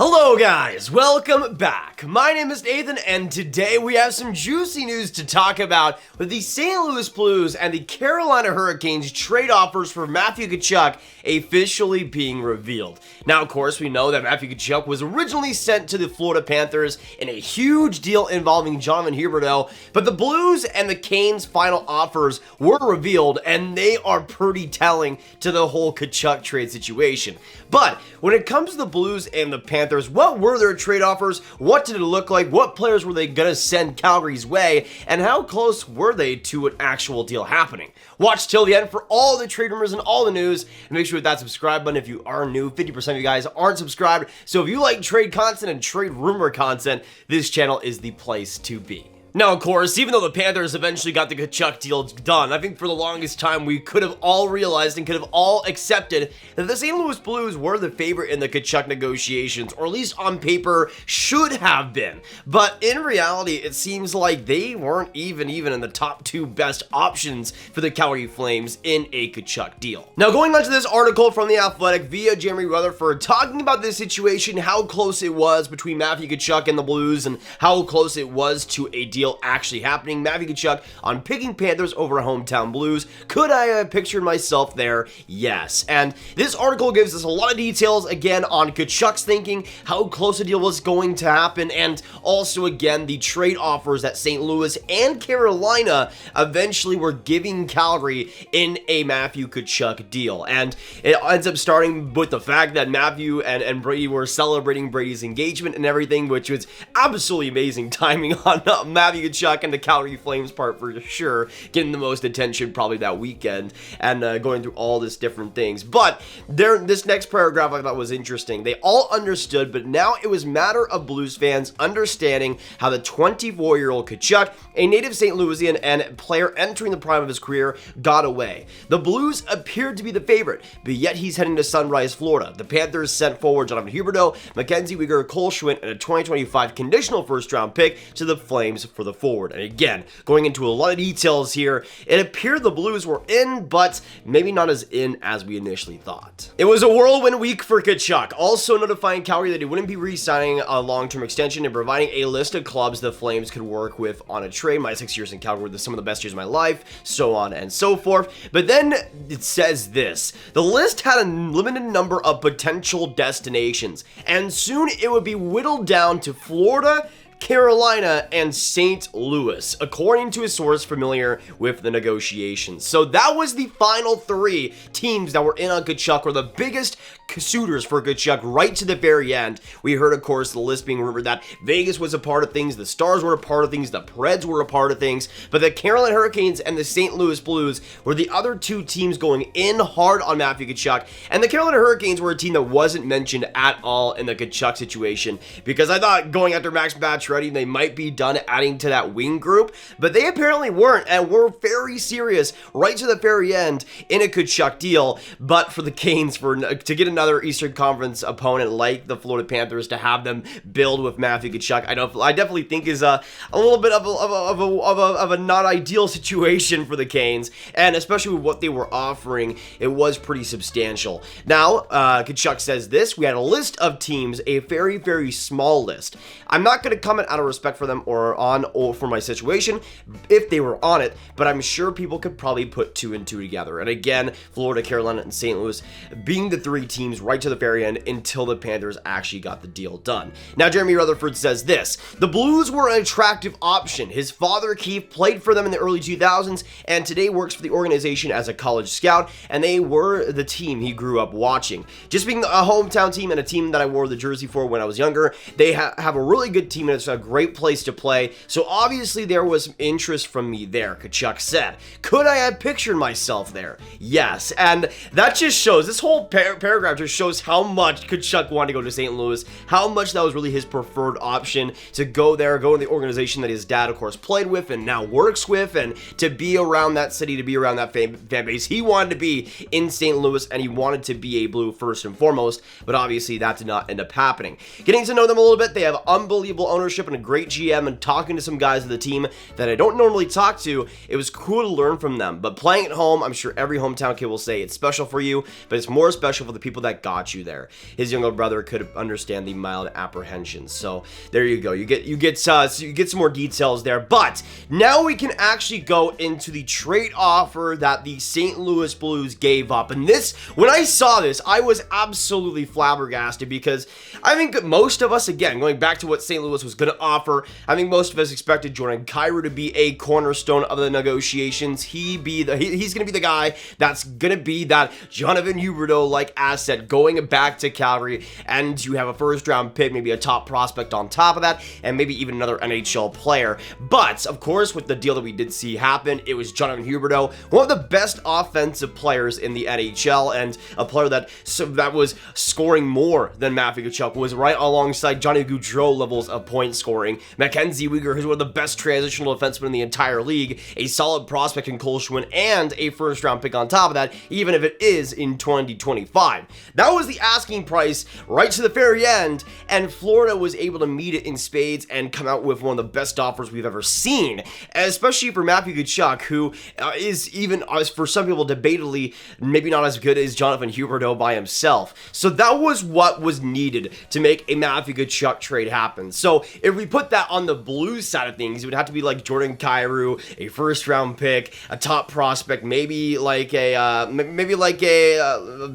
Hello guys, welcome back. My name is Nathan and today we have some juicy news to talk about with the St. Louis Blues and the Carolina Hurricanes trade offers for Matthew Tkachuk officially being revealed. Now of course we know that Matthew Tkachuk was originally sent to the Florida Panthers in a huge deal involving Jonathan Huberdeau, but the Blues and the Canes final offers were revealed and they are pretty telling to the whole Tkachuk trade situation. But when it comes to the Blues and the Panthers, what were their trade offers? What did it look like? What players were they going to send Calgary's way? And how close were they to an actual deal happening? Watch till the end for all the trade rumors and all the news. And make sure to hit that subscribe button if you are new. 50% of you guys aren't subscribed. So if you like trade content and trade rumor content, this channel is the place to be. Now, of course, even though the Panthers eventually got the Tkachuk deal done, I think for the longest time we could have all realized and could have all accepted that the St. Louis Blues were the favorite in the Tkachuk negotiations, or at least on paper should have been. But in reality, it seems like they weren't even in the top two best options for the Calgary Flames in a Tkachuk deal. Now, going on to this article from The Athletic via Jeremy Rutherford, talking about this situation, how close it was between Matthew Tkachuk and the Blues, and how close it was to a deal actually happening. Matthew Tkachuk on picking Panthers over hometown Blues. Could I have pictured myself there? Yes. And this article gives us a lot of details again on Tkachuk's thinking, how close a deal was going to happen, and also again the trade offers that St. Louis and Carolina eventually were giving Calgary in a Matthew Tkachuk deal. And it ends up starting with the fact that Matthew and Brady were celebrating Brady's engagement and everything, which was absolutely amazing timing on Matthew Tkachuk and the Calgary Flames part for sure, getting the most attention probably that weekend, and going through all this different things. But this next paragraph I thought was interesting. They all understood, but now it was a matter of Blues fans understanding how the 24-year-old Tkachuk, a native St. Louisian and player entering the prime of his career, got away. The Blues appeared to be the favorite, but yet he's heading to Sunrise, Florida. The Panthers sent forward Jonathan Huberdeau, Mackenzie Weegar, Cole Schwindt, and a 2025 conditional first-round pick to the Flames for the forward. And again, going into a lot of details here, it appeared the Blues were in, but maybe not as in as we initially thought. It was a whirlwind week for Tkachuk, also notifying Calgary that he wouldn't be re-signing a long-term extension and providing a list of clubs the Flames could work with on a trade. My 6 years in Calgary were some of the best years of my life, so on and so forth. But then it says this: the list had a limited number of potential destinations, and soon it would be whittled down to Florida, Carolina, and St. Louis, according to a source familiar with the negotiations. So that was the final three teams that were in on Tkachuk, or the biggest suitors for Tkachuk right to the very end. We heard, of course, the list being rumored that Vegas was a part of things, the Stars were a part of things, the Preds were a part of things, but the Carolina Hurricanes and the St. Louis Blues were the other two teams going in hard on Matthew Tkachuk, and the Carolina Hurricanes were a team that wasn't mentioned at all in the Tkachuk situation, because I thought going after Max Pacioretty, they might be done adding to that wing group, but they apparently weren't, and were very serious right to the very end in a Tkachuk deal. But for the Canes to get another Eastern Conference opponent like the Florida Panthers, to have them build with Matthew Tkachuk, I definitely think is a little bit of a not ideal situation for the Canes, and especially with what they were offering, it was pretty substantial. Now, Tkachuk says this: we had a list of teams, a very, very small list. I'm not going to comment out of respect for them or for my situation if they were on it, but I'm sure people could probably put two and two together. And again, Florida, Carolina, and St. Louis being the three teams right to the very end until the Panthers actually got the deal done. Now, Jeremy Rutherford says this: the Blues were an attractive option. His father, Keith, played for them in the early 2000s and today works for the organization as a college scout, and they were the team he grew up watching. Just being a hometown team and a team that I wore the jersey for when I was younger, they have a really good team, and it's a great place to play, so obviously there was some interest from me there, Tkachuk said. Could I have pictured myself there? Yes, and that just shows, this whole paragraph just shows how much Tkachuk wanted to go to St. Louis, how much that was really his preferred option, to go there, go to the organization that his dad, of course, played with and now works with, and to be around that city, to be around that fan base. He wanted to be in St. Louis, and he wanted to be a Blue first and foremost, but obviously that did not end up happening. Getting to know them a little bit, they have unbelievable ownership ownership and a great GM and talking to some guys of the team that I don't normally talk to, it was cool to learn from them. But playing at home, I'm sure every hometown kid will say it's special for you, but it's more special for the people that got you there. His younger brother could understand the mild apprehensions. So there you go. You get some more details there. But now we can actually go into the trade offer that the St. Louis Blues gave up. And this, when I saw this, I was absolutely flabbergasted because I think most of us, again, going back to what St. Louis was going to offer, I think most of us expected Jordan Kyrou to be a cornerstone of the negotiations. He's going to be the guy that's going to be that Jonathan Huberdeau-like asset going back to Calgary, and you have a first-round pick, maybe a top prospect on top of that, and maybe even another NHL player. But, of course, with the deal that we did see happen, it was Jonathan Huberdeau, one of the best offensive players in the NHL, and a player that was scoring more than Matthew Tkachuk, was right alongside Johnny Gaudreau levels of point scoring. Mackenzie Weegar, who's one of the best transitional defensemen in the entire league, a solid prospect in Cole Schwinn, and a first-round pick on top of that, even if it is in 2025. That was the asking price right to the very end, and Florida was able to meet it in spades and come out with one of the best offers we've ever seen, especially for Matthew Tkachuk, who is even, for some people, debatably maybe not as good as Jonathan Huberdeau by himself. So that was what was needed to make a Matthew Tkachuk trade happen. So if we put that on the Blues side of things, it would have to be like Jordan Kyrou, a first-round pick, a top prospect, maybe like a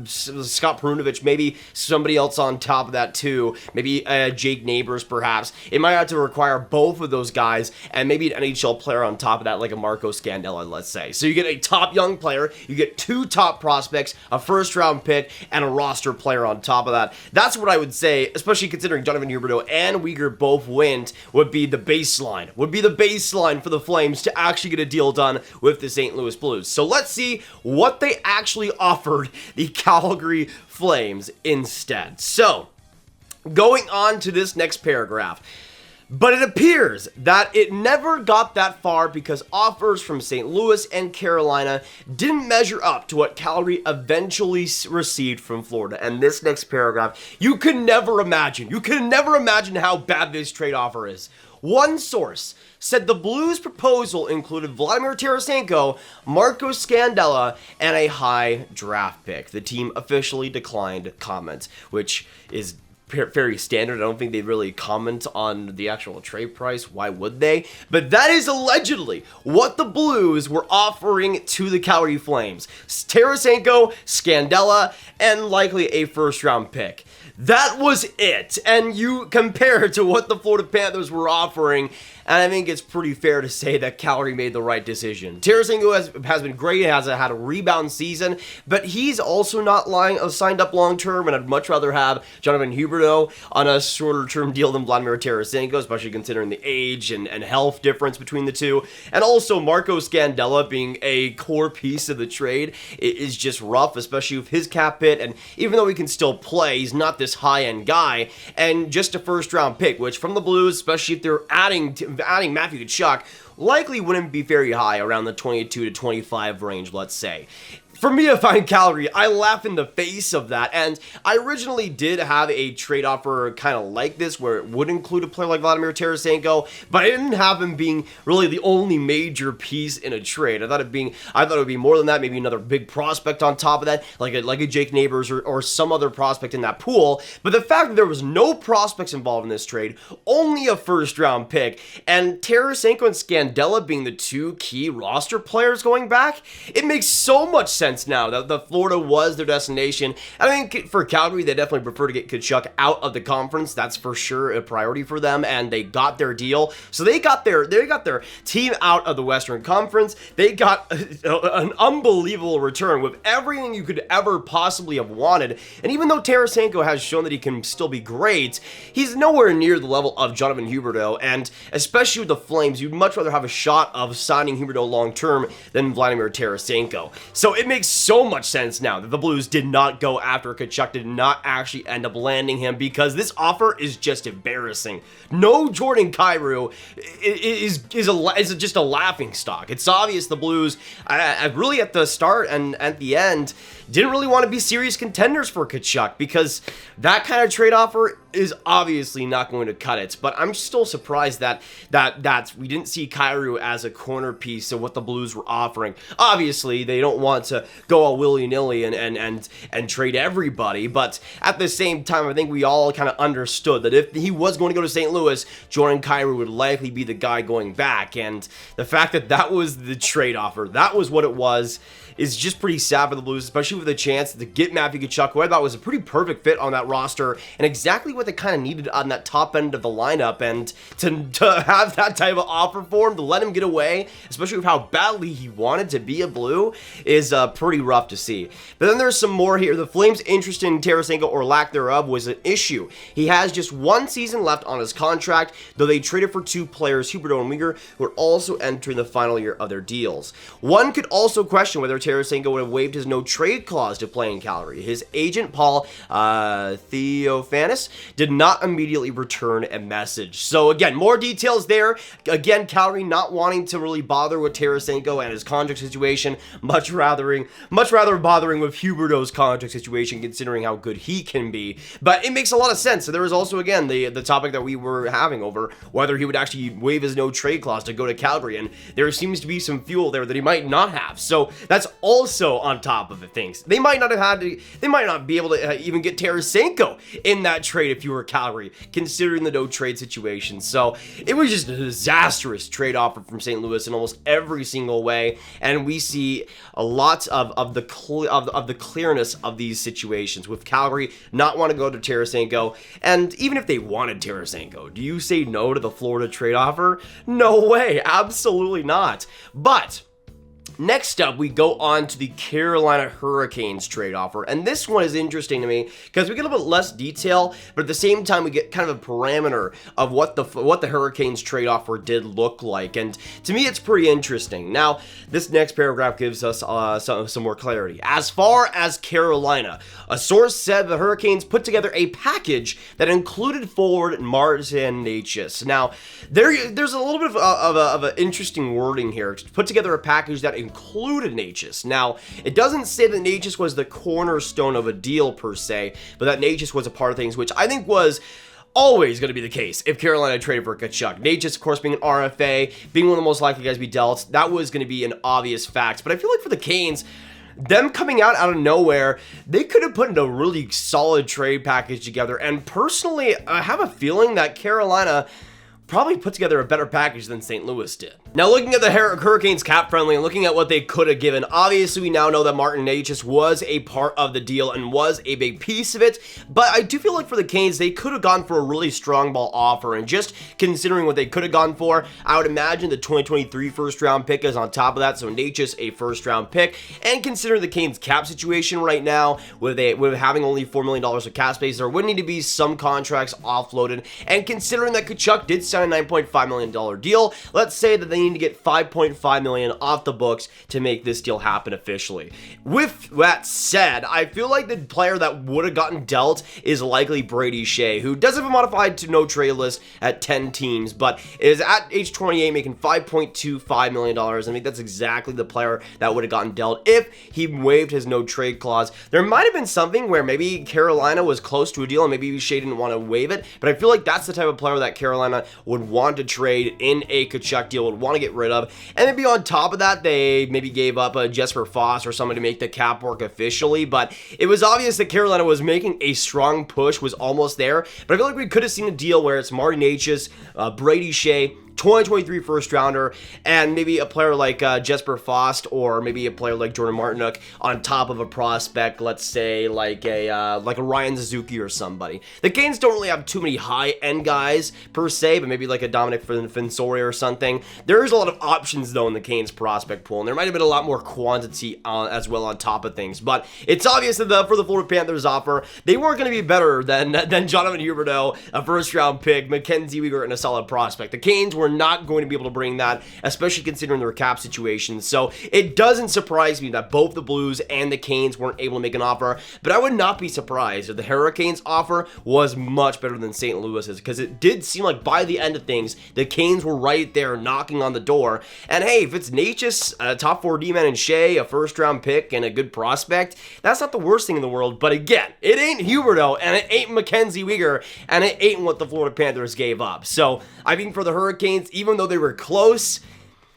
Scott Perunovich, maybe somebody else on top of that too, maybe Jake Neighbors perhaps. It might have to require both of those guys and maybe an NHL player on top of that, like a Marco Scandella, let's say. So you get a top young player, you get two top prospects, a first-round pick, and a roster player on top of that. That's what I would say, especially considering Jonathan Huberdeau and Weegar both went, would be the baseline for the Flames to actually get a deal done with the St. Louis Blues. So let's see what they actually offered the Calgary Flames instead. So, going on to this next paragraph. But it appears that it never got that far because offers from St. Louis and Carolina didn't measure up to what Calgary eventually received from Florida. And this next paragraph, you can never imagine how bad this trade offer is. One source said the Blues' proposal included Vladimir Tarasenko, Marco Scandella, and a high draft pick. The team officially declined comment, which is very standard. I don't think they really comment on the actual trade price. Why would they? But that is allegedly what the Blues were offering to the Calgary Flames. Tarasenko, Scandella, and likely a first-round pick. That was it. And you compare it to what the Florida Panthers were offering, and I think it's pretty fair to say that Calgary made the right decision. Tarasenko has been great, has had a rebound season, but he's also not signed up long-term, and I'd much rather have Jonathan Huberdeau on a shorter-term deal than Vladimir Tarasenko, especially considering the age and health difference between the two. And also, Marco Scandella being a core piece of the trade is just rough, especially with his cap hit, and even though he can still play, he's not this high-end guy, and just a first-round pick, which from the Blues, especially if they're adding Matthew Tkachuk, likely wouldn't be very high, around the 22 to 25 range, let's say. For me, if I'm Calgary, I laugh in the face of that, and I originally did have a trade offer kind of like this, where it would include a player like Vladimir Tarasenko, but I didn't have him being really the only major piece in a trade. I thought it would be more than that, maybe another big prospect on top of that, like a Jake Neighbors or some other prospect in that pool. But the fact that there was no prospects involved in this trade, only a first-round pick, and Tarasenko and Scandella being the two key roster players going back, it makes so much sense now that the Florida was their destination. And I think for Calgary, they definitely prefer to get Tkachuk out of the conference. That's for sure a priority for them, and they got their deal. So they got their team out of the Western Conference. They got an unbelievable return with everything you could ever possibly have wanted. And even though Tarasenko has shown that he can still be great, he's nowhere near the level of Jonathan Huberdeau, and especially with the Flames, you'd much rather have a shot of signing Huberdeau long-term than Vladimir Tarasenko. So it makes so much sense now that the Blues did not go after Tkachuk, did not actually end up landing him, because this offer is just embarrassing. No Jordan Kyrou is just a laughing stock. It's obvious the Blues, really at the start and at the end, didn't really want to be serious contenders for Tkachuk, because that kind of trade offer is obviously not going to cut it, but I'm still surprised that we didn't see Kyrou as a corner piece of what the Blues were offering. Obviously, they don't want to go all willy-nilly and trade everybody, but at the same time, I think we all kind of understood that if he was going to go to St. Louis, Jordan Kyrou would likely be the guy going back, and the fact that that was the trade offer, that was what it was, is just pretty sad for the Blues, especially with the chance to get Matthew Tkachuk, who I thought was a pretty perfect fit on that roster, and exactly what they kind of needed on that top end of the lineup, and to have that type of offer for him, to let him get away, especially with how badly he wanted to be a Blue, is pretty rough to see. But then there's some more here. The Flames' interest in Tarasenko, or lack thereof, was an issue. He has just one season left on his contract, though they traded for two players, Huberdeau and Weegar, who are also entering the final year of their deals. One could also question whether Tarasenko would have waived his no-trade clause to play in Calgary. His agent, Paul Theophanis, did not immediately return a message. So again, more details there. Again, Calgary not wanting to really bother with Tarasenko and his contract situation, much rather bothering with Huberdeau's contract situation, considering how good he can be. But it makes a lot of sense. So there was also, again, the topic that we were having over whether he would actually waive his no-trade clause to go to Calgary, and there seems to be some fuel there that he might not have. So that's also on top of the things. They might not be able to even get Tarasenko in that trade if you were Calgary, considering the no-trade situation. So it was just a disastrous trade offer from St. Louis in almost every single way, and we see a lot of the clearness of these situations, with Calgary not want to go to Tarasenko, and even if they wanted Tarasenko, do you say no to the Florida trade offer? No way, absolutely not. But next up, we go on to the Carolina Hurricanes trade offer, and this one is interesting to me because we get a little bit less detail, but at the same time, we get kind of a parameter of what the Hurricanes trade offer did look like, and to me, it's pretty interesting. Now, this next paragraph gives us some more clarity. As far as Carolina, a source said the Hurricanes put together a package that included forward Martin Necas. Now, there's a little bit of an interesting wording here. Put together a package that included Necas. Now, it doesn't say that Necas was the cornerstone of a deal per se, but that Necas was a part of things, which I think was always going to be the case if Carolina traded for Tkachuk. Necas, of course, being an RFA, being one of the most likely guys to be dealt, that was going to be an obvious fact. But I feel like for the Canes, them coming out of nowhere, they could have put in a really solid trade package together. And personally, I have a feeling that Carolina probably put together a better package than St. Louis did. Now, looking at the Hurricanes cap friendly and looking at what they could have given, obviously we now know that Martin Necas was a part of the deal and was a big piece of it, but I do feel like for the Canes, they could have gone for a really strong ball offer, and just considering what they could have gone for, I would imagine the 2023 first round pick is on top of that, so Necas a first round pick, and considering the Canes cap situation right now, with having only $4 million of cap space, there would need to be some contracts offloaded, and considering that Tkachuk did sign a $9.5 million deal, let's say that they need to get $5.5 million off the books to make this deal happen officially. With that said, I feel like the player that would have gotten dealt is likely Brady Shea, who does have a modified to no trade list at 10 teams, but is at age 28 making $5.25 million. I think that's exactly the player that would have gotten dealt if he waived his no trade clause. There might have been something where maybe Carolina was close to a deal and maybe Shea didn't want to waive it, but I feel like that's the type of player that Carolina would want to trade in a Tkachuk deal, would want to get rid of. And maybe on top of that, they maybe gave up a Jesper Foss or someone to make the cap work officially, but it was obvious that Carolina was making a strong push, was almost there, but I feel like we could have seen a deal where it's Martin Necas, Brady Shea, 2023 first rounder, and maybe a player like Jesper Foss, or maybe a player like Jordan Martinook on top of a prospect, let's say like a Ryan Suzuki or somebody. The Canes don't really have too many high-end guys per se, but maybe like a Dominic Fensore or something. There is a lot of options though in the Canes prospect pool, and there might have been a lot more quantity as well on top of things. But it's obvious that for the Florida Panthers offer, they weren't going to be better than Jonathan Huberdeau, a first-round pick, Mackenzie Weegar, and a solid prospect. The Canes were were not going to be able to bring that, especially considering their cap situation. So it doesn't surprise me that both the Blues and the Canes weren't able to make an offer, but I would not be surprised if the Hurricanes offer was much better than St. Louis's, because it did seem like by the end of things, the Canes were right there knocking on the door. And hey, if it's Necas, a top 4 D-man in Shea, a first-round pick, and a good prospect, that's not the worst thing in the world. But again, it ain't Huberdeau, and it ain't Mackenzie Weegar, and it ain't what the Florida Panthers gave up. So I think for the Hurricanes, even though they were close,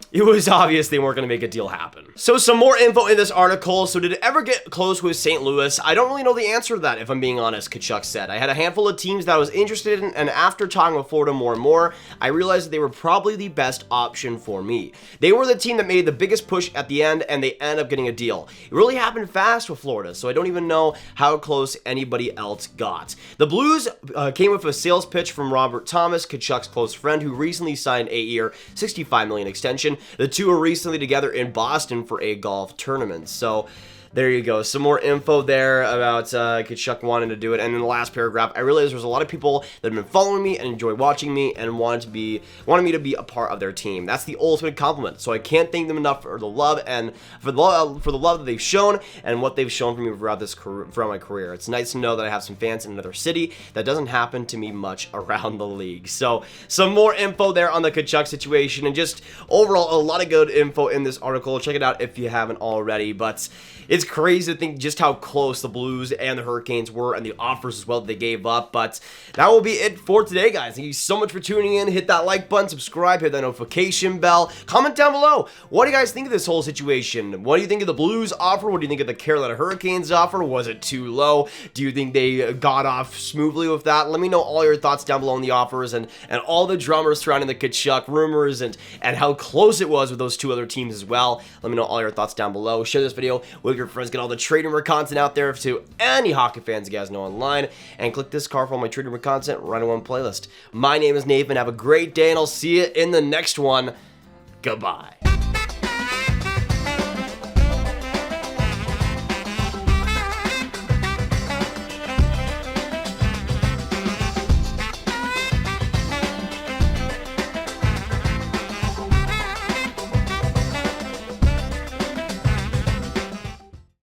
it was obvious they weren't going to make a deal happen. So some more info in this article. So did it ever get close with St. Louis? I don't really know the answer to that, if I'm being honest, Tkachuk said. I had a handful of teams that I was interested in, and after talking with Florida more and more, I realized that they were probably the best option for me. They were the team that made the biggest push at the end, and they ended up getting a deal. It really happened fast with Florida, so I don't even know how close anybody else got. The Blues came with a sales pitch from Robert Thomas, Tkachuk's close friend, who recently signed an 8-year, $65 million extension. The two were recently together in Boston for a golf tournament. So there you go. Some more info there about Tkachuk wanting to do it. And in the last paragraph, I realized there's a lot of people that have been following me and enjoy watching me and wanted me to be a part of their team. That's the ultimate compliment. So I can't thank them enough for the love and for the love that they've shown and what they've shown for me throughout my career. It's nice to know that I have some fans in another city. That doesn't happen to me much around the league. So some more info there on the Tkachuk situation, and just overall a lot of good info in this article. Check it out if you haven't already. But it's crazy to think just how close the Blues and the Hurricanes were, and the offers as well that they gave up. But that will be it for today, guys. Thank you so much for tuning in. Hit that like button, subscribe, hit that notification bell. Comment down below. What do you guys think of this whole situation? What do you think of the Blues offer? What do you think of the Carolina Hurricanes offer? Was it too low? Do you think they got off smoothly with that? Let me know all your thoughts down below on the offers and all the drummers surrounding the Tkachuk rumors and how close it was with those two other teams as well. Let me know all your thoughts down below. Share this video with your friends. Get all the trade rumor content out there to any hockey fans you guys know online, and click this card for all my trade rumor content right in one playlist. My name is Nathan. Have a great day, and I'll see you in the next one. Goodbye.